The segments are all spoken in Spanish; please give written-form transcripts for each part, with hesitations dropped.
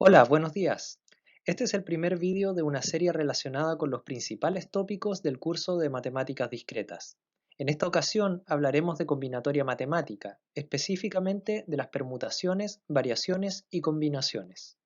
Hola, buenos días. Este es el primer vídeo de una serie relacionada con los principales tópicos del curso de Matemáticas Discretas. En esta ocasión hablaremos de combinatoria matemática, específicamente de las permutaciones, variaciones y combinaciones.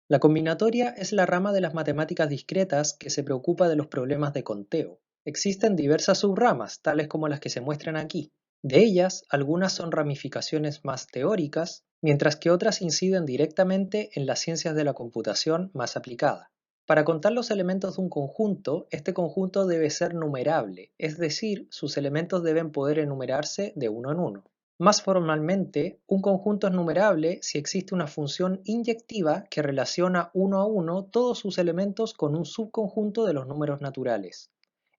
La combinatoria es la rama de las matemáticas discretas que se preocupa de los problemas de conteo. Existen diversas subramas, tales como las que se muestran aquí. De ellas, algunas son ramificaciones más teóricas, mientras que otras inciden directamente en las ciencias de la computación más aplicada. Para contar los elementos de un conjunto, este conjunto debe ser numerable, es decir, sus elementos deben poder enumerarse de uno en uno. Más formalmente, un conjunto es numerable si existe una función inyectiva que relaciona uno a uno todos sus elementos con un subconjunto de los números naturales.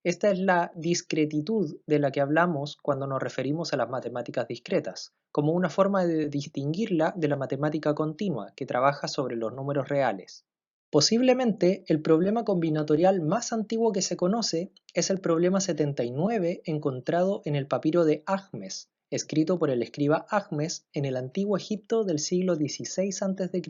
Esta es la discretitud de la que hablamos cuando nos referimos a las matemáticas discretas, como una forma de distinguirla de la matemática continua, que trabaja sobre los números reales. Posiblemente el problema combinatorial más antiguo que se conoce es el problema 79 encontrado en el papiro de Ahmes, escrito por el escriba Ahmes en el antiguo Egipto del siglo XVI a.C.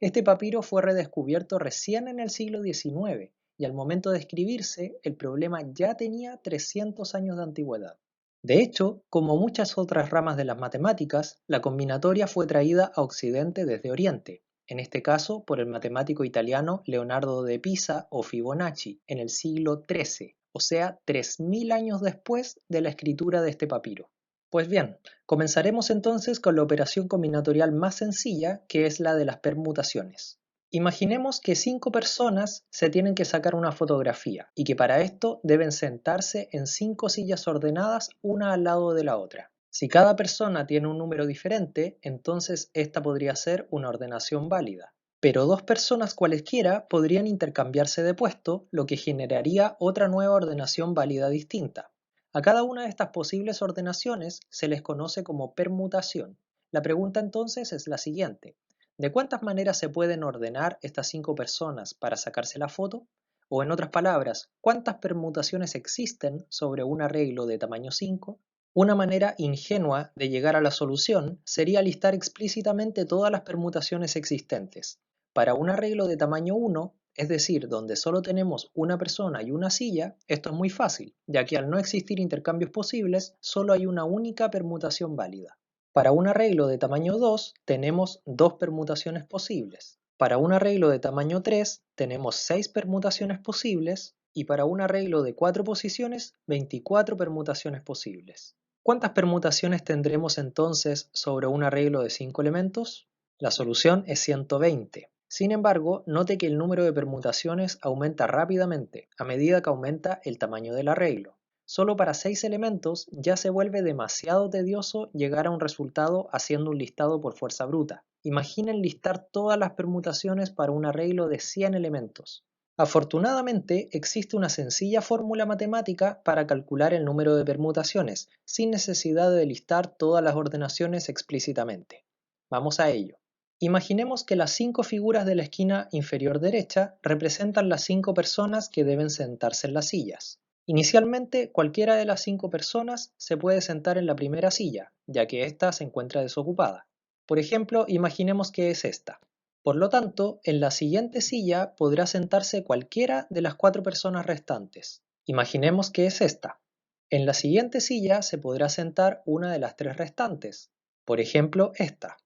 Este papiro fue redescubierto recién en el siglo XIX y al momento de escribirse el problema ya tenía 300 años de antigüedad. De hecho, como muchas otras ramas de las matemáticas, la combinatoria fue traída a Occidente desde Oriente, en este caso por el matemático italiano Leonardo de Pisa o Fibonacci, en el siglo XIII, o sea, 3000 años después de la escritura de este papiro. Pues bien, comenzaremos entonces con la operación combinatorial más sencilla, que es la de las permutaciones. Imaginemos que 5 personas se tienen que sacar una fotografía y que para esto deben sentarse en 5 sillas ordenadas una al lado de la otra. Si cada persona tiene un número diferente, entonces esta podría ser una ordenación válida. Pero dos personas cualesquiera podrían intercambiarse de puesto, lo que generaría otra nueva ordenación válida distinta. A cada una de estas posibles ordenaciones se les conoce como permutación. La pregunta entonces es la siguiente: ¿de cuántas maneras se pueden ordenar estas 5 personas para sacarse la foto? O en otras palabras, ¿cuántas permutaciones existen sobre un arreglo de tamaño 5? Una manera ingenua de llegar a la solución sería listar explícitamente todas las permutaciones existentes. Para un arreglo de tamaño 1, es decir, donde solo tenemos una persona y una silla, esto es muy fácil, ya que al no existir intercambios posibles, solo hay una única permutación válida. Para un arreglo de tamaño 2 tenemos dos permutaciones posibles. Para un arreglo de tamaño 3 tenemos 6 permutaciones posibles y para un arreglo de 4 posiciones 24 permutaciones posibles. ¿Cuántas permutaciones tendremos entonces sobre un arreglo de 5 elementos? La solución es 120. Sin embargo, note que el número de permutaciones aumenta rápidamente a medida que aumenta el tamaño del arreglo. Solo para 6 elementos ya se vuelve demasiado tedioso llegar a un resultado haciendo un listado por fuerza bruta. Imaginen listar todas las permutaciones para un arreglo de 100 elementos. Afortunadamente, existe una sencilla fórmula matemática para calcular el número de permutaciones, sin necesidad de listar todas las ordenaciones explícitamente. Vamos a ello. Imaginemos que las 5 figuras de la esquina inferior derecha representan las 5 personas que deben sentarse en las sillas. Inicialmente, cualquiera de las 5 personas se puede sentar en la primera silla, ya que ésta se encuentra desocupada. Por ejemplo, imaginemos que es esta. Por lo tanto, en la siguiente silla podrá sentarse cualquiera de las 4 personas restantes. Imaginemos que es esta. En la siguiente silla se podrá sentar una de las 3 restantes. Por ejemplo, esta.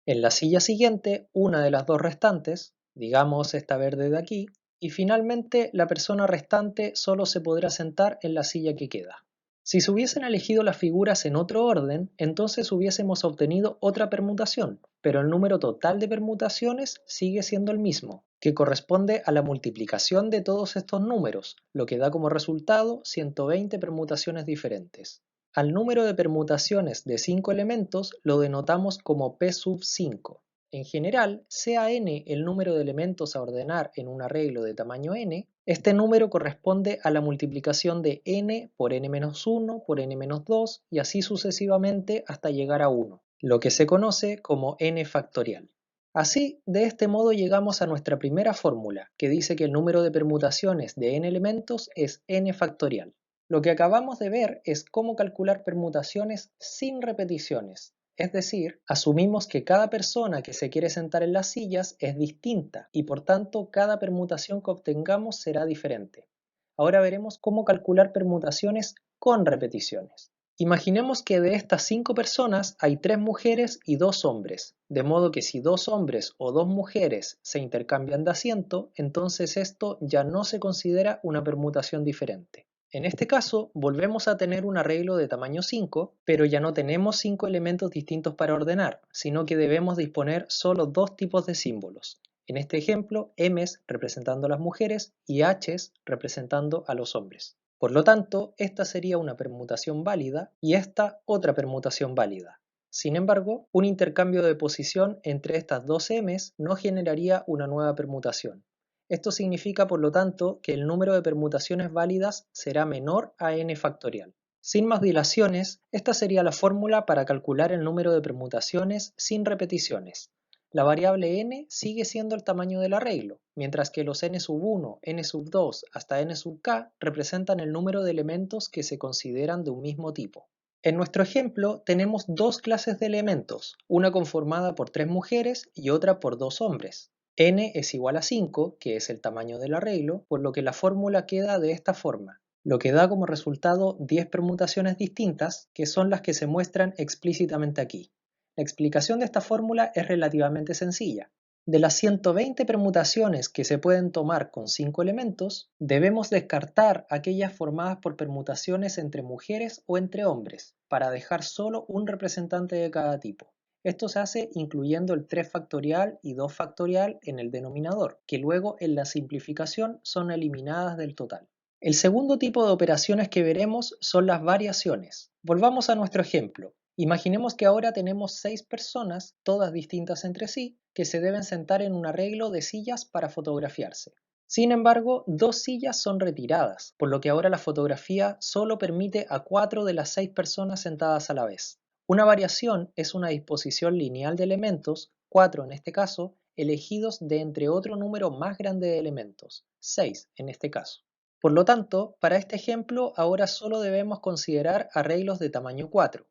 En la silla siguiente, una de las 2 restantes, digamos esta verde de aquí, y finalmente la persona restante solo se podrá sentar en la silla que queda. Si se hubiesen elegido las figuras en otro orden, entonces hubiésemos obtenido otra permutación, pero el número total de permutaciones sigue siendo el mismo, que corresponde a la multiplicación de todos estos números, lo que da como resultado 120 permutaciones diferentes. Al número de permutaciones de 5 elementos lo denotamos como P sub 5. En general, sea n el número de elementos a ordenar en un arreglo de tamaño n, este número corresponde a la multiplicación de n por n-1 por n-2 y así sucesivamente hasta llegar a 1, lo que se conoce como n factorial. Así, de este modo llegamos a nuestra primera fórmula, que dice que el número de permutaciones de n elementos es n factorial. Lo que acabamos de ver es cómo calcular permutaciones sin repeticiones, Es decir, asumimos que cada persona que se quiere sentar en las sillas es distinta y por tanto cada permutación que obtengamos será diferente. Ahora veremos cómo calcular permutaciones con repeticiones. Imaginemos que de estas 5 personas hay 3 mujeres y 2 hombres, de modo que si 2 hombres o 2 mujeres se intercambian de asiento, entonces esto ya no se considera una permutación diferente. En este caso, volvemos a tener un arreglo de tamaño 5, pero ya no tenemos 5 elementos distintos para ordenar, sino que debemos disponer solo 2 tipos de símbolos. En este ejemplo, M's representando a las mujeres y H's representando a los hombres. Por lo tanto, esta sería una permutación válida y esta otra permutación válida. Sin embargo, un intercambio de posición entre estas dos M's no generaría una nueva permutación. Esto significa, por lo tanto, que el número de permutaciones válidas será menor a n factorial. Sin más dilaciones, esta sería la fórmula para calcular el número de permutaciones sin repeticiones. La variable n sigue siendo el tamaño del arreglo, mientras que los n sub 1, n sub 2 hasta n sub k representan el número de elementos que se consideran de un mismo tipo. En nuestro ejemplo tenemos dos clases de elementos, una conformada por 3 mujeres y otra por 2 hombres. N es igual a 5, que es el tamaño del arreglo, por lo que la fórmula queda de esta forma, lo que da como resultado 10 permutaciones distintas, que son las que se muestran explícitamente aquí. La explicación de esta fórmula es relativamente sencilla. De las 120 permutaciones que se pueden tomar con 5 elementos, debemos descartar aquellas formadas por permutaciones entre mujeres o entre hombres, para dejar solo un representante de cada tipo. Esto se hace incluyendo el 3 factorial y 2 factorial en el denominador, que luego en la simplificación son eliminadas del total. El segundo tipo de operaciones que veremos son las variaciones. Volvamos a nuestro ejemplo. Imaginemos que ahora tenemos 6 personas, todas distintas entre sí, que se deben sentar en un arreglo de sillas para fotografiarse. Sin embargo, 2 sillas son retiradas, por lo que ahora la fotografía solo permite a 4 de las 6 personas sentadas a la vez. Una variación es una disposición lineal de elementos, 4 en este caso, elegidos de entre otro número más grande de elementos, 6 en este caso. Por lo tanto, para este ejemplo ahora solo debemos considerar arreglos de tamaño 4.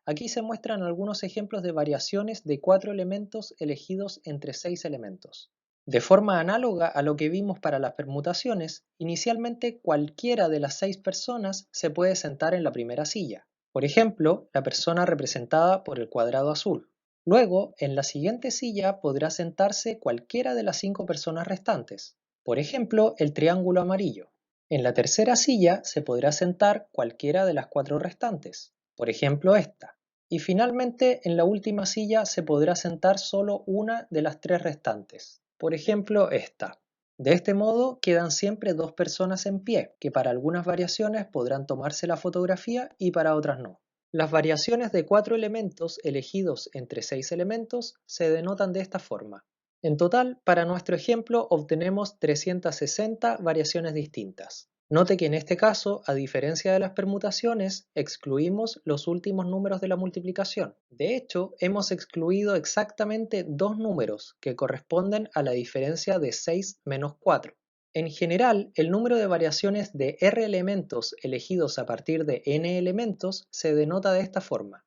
Aquí se muestran algunos ejemplos de variaciones de 4 elementos elegidos entre 6 elementos. De forma análoga a lo que vimos para las permutaciones, inicialmente cualquiera de las 6 personas se puede sentar en la primera silla. Por ejemplo, la persona representada por el cuadrado azul. Luego, en la siguiente silla podrá sentarse cualquiera de las 5 personas restantes. Por ejemplo, el triángulo amarillo. En la tercera silla se podrá sentar cualquiera de las 4 restantes. Por ejemplo, esta. Y finalmente, en la última silla se podrá sentar solo una de las 3 restantes. Por ejemplo, esta. De este modo quedan siempre 2 personas en pie, que para algunas variaciones podrán tomarse la fotografía y para otras no. Las variaciones de 4 elementos elegidos entre 6 elementos se denotan de esta forma. En total, para nuestro ejemplo obtenemos 360 variaciones distintas. Note que en este caso, a diferencia de las permutaciones, excluimos los últimos números de la multiplicación. De hecho, hemos excluido exactamente 2 números que corresponden a la diferencia de 6 menos 4. En general, el número de variaciones de R elementos elegidos a partir de N elementos se denota de esta forma.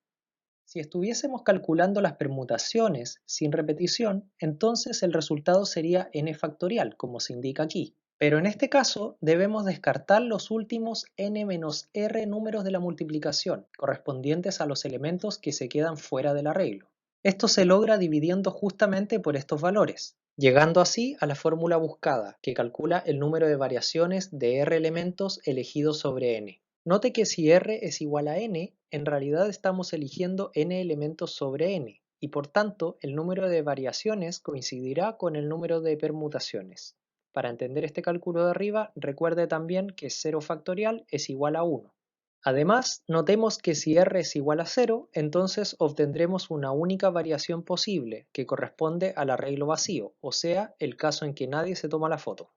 Si estuviésemos calculando las permutaciones sin repetición, entonces el resultado sería n factorial, como se indica aquí. Pero en este caso debemos descartar los últimos n-r números de la multiplicación, correspondientes a los elementos que se quedan fuera del arreglo. Esto se logra dividiendo justamente por estos valores, llegando así a la fórmula buscada, que calcula el número de variaciones de r elementos elegidos sobre n. Note que si r es igual a n, en realidad estamos eligiendo n elementos sobre n, y por tanto el número de variaciones coincidirá con el número de permutaciones. Para entender este cálculo de arriba, recuerde también que 0 factorial es igual a 1. Además, notemos que si r es igual a 0, entonces obtendremos una única variación posible, que corresponde al arreglo vacío, o sea, el caso en que nadie se toma la foto.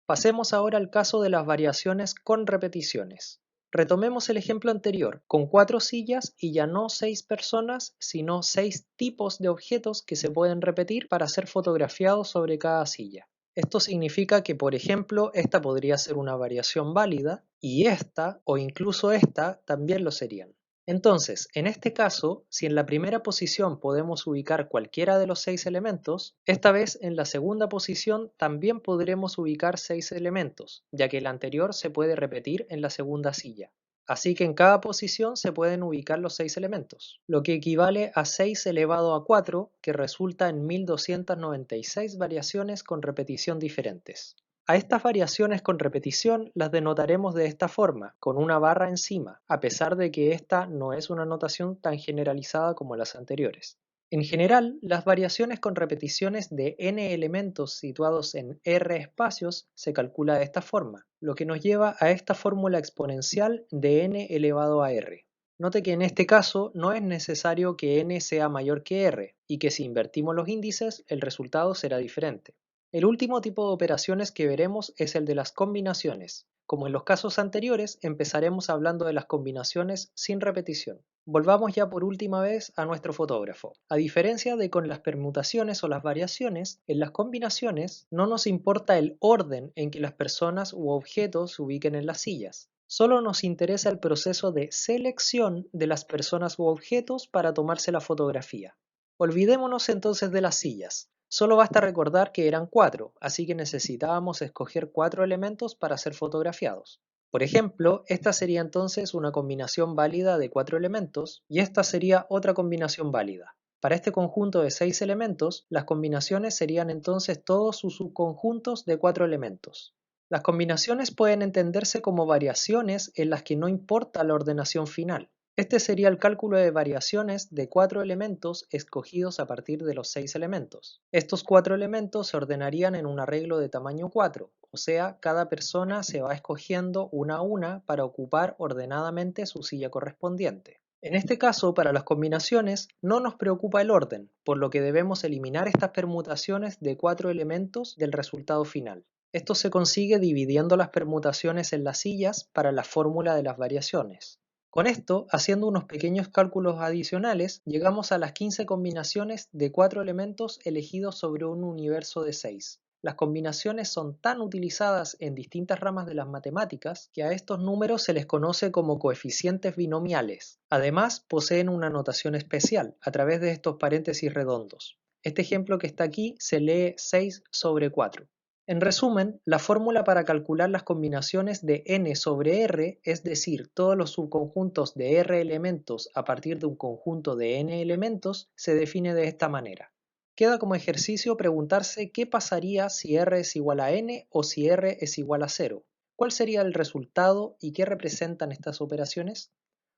Pasemos ahora al caso de las variaciones con repeticiones. Retomemos el ejemplo anterior, con 4 sillas y ya no 6 personas, sino 6 tipos de objetos que se pueden repetir para ser fotografiados sobre cada silla. Esto significa que, por ejemplo, esta podría ser una variación válida y esta o incluso esta también lo serían. Entonces, en este caso, si en la primera posición podemos ubicar cualquiera de los 6 elementos, esta vez en la segunda posición también podremos ubicar 6 elementos, ya que el anterior se puede repetir en la segunda silla. Así que en cada posición se pueden ubicar los 6 elementos, lo que equivale a 6 elevado a 4, que resulta en 1296 variaciones con repetición diferentes. A estas variaciones con repetición las denotaremos de esta forma, con una barra encima, a pesar de que esta no es una notación tan generalizada como las anteriores. En general, las variaciones con repeticiones de n elementos situados en r espacios se calcula de esta forma, lo que nos lleva a esta fórmula exponencial de n elevado a r. Note que en este caso no es necesario que n sea mayor que r, y que si invertimos los índices el resultado será diferente. El último tipo de operaciones que veremos es el de las combinaciones. Como en los casos anteriores, empezaremos hablando de las combinaciones sin repetición. Volvamos ya por última vez a nuestro fotógrafo. A diferencia de con las permutaciones o las variaciones, en las combinaciones no nos importa el orden en que las personas u objetos se ubiquen en las sillas. Solo nos interesa el proceso de selección de las personas u objetos para tomarse la fotografía. Olvidémonos entonces de las sillas. Solo basta recordar que eran 4, así que necesitábamos escoger 4 elementos para ser fotografiados. Por ejemplo, esta sería entonces una combinación válida de 4 elementos y esta sería otra combinación válida. Para este conjunto de 6 elementos, las combinaciones serían entonces todos sus subconjuntos de 4 elementos. Las combinaciones pueden entenderse como variaciones en las que no importa la ordenación final. Este sería el cálculo de variaciones de 4 elementos escogidos a partir de los 6 elementos. Estos 4 elementos se ordenarían en un arreglo de tamaño 4, o sea, cada persona se va escogiendo una a una para ocupar ordenadamente su silla correspondiente. En este caso, para las combinaciones, no nos preocupa el orden, por lo que debemos eliminar estas permutaciones de 4 elementos del resultado final. Esto se consigue dividiendo las permutaciones en las sillas para la fórmula de las variaciones. Con esto, haciendo unos pequeños cálculos adicionales, llegamos a las 15 combinaciones de 4 elementos elegidos sobre un universo de 6. Las combinaciones son tan utilizadas en distintas ramas de las matemáticas que a estos números se les conoce como coeficientes binomiales. Además, poseen una notación especial a través de estos paréntesis redondos. Este ejemplo que está aquí se lee 6 sobre 4. En resumen, la fórmula para calcular las combinaciones de n sobre r, es decir, todos los subconjuntos de r elementos a partir de un conjunto de n elementos, se define de esta manera. Queda como ejercicio preguntarse qué pasaría si r es igual a n o si r es igual a 0. ¿Cuál sería el resultado y qué representan estas operaciones?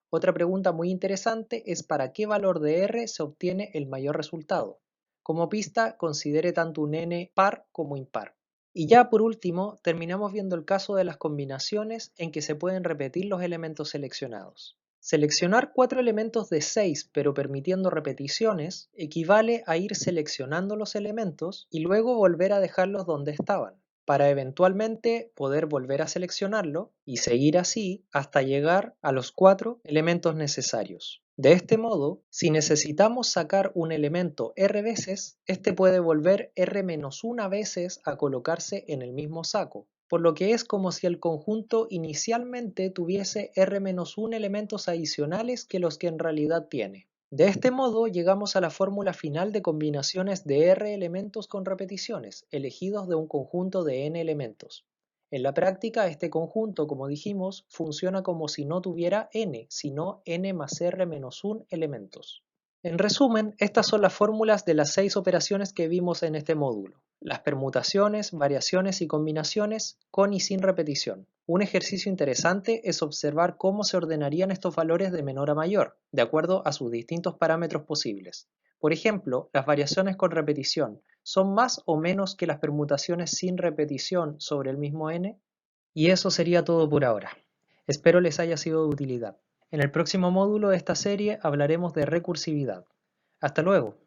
Otra pregunta muy interesante es para qué valor de r se obtiene el mayor resultado. Como pista, considere tanto un n par como impar. Y ya por último, terminamos viendo el caso de las combinaciones en que se pueden repetir los elementos seleccionados. Seleccionar 4 elementos de 6 pero permitiendo repeticiones equivale a ir seleccionando los elementos y luego volver a dejarlos donde estaban, para eventualmente poder volver a seleccionarlo y seguir así hasta llegar a los 4 elementos necesarios. De este modo, si necesitamos sacar un elemento r veces, este puede volver r-1 veces a colocarse en el mismo saco, por lo que es como si el conjunto inicialmente tuviese r-1 elementos adicionales que los que en realidad tiene. De este modo llegamos a la fórmula final de combinaciones de r elementos con repeticiones, elegidos de un conjunto de n elementos. En la práctica, este conjunto, como dijimos, funciona como si no tuviera n, sino n más r menos 1 elementos. En resumen, estas son las fórmulas de las 6 operaciones que vimos en este módulo: las permutaciones, variaciones y combinaciones con y sin repetición. Un ejercicio interesante es observar cómo se ordenarían estos valores de menor a mayor, de acuerdo a sus distintos parámetros posibles. Por ejemplo, las variaciones con repetición son más o menos que las permutaciones sin repetición sobre el mismo n. Y eso sería todo por ahora. Espero les haya sido de utilidad. En el próximo módulo de esta serie hablaremos de recursividad. Hasta luego.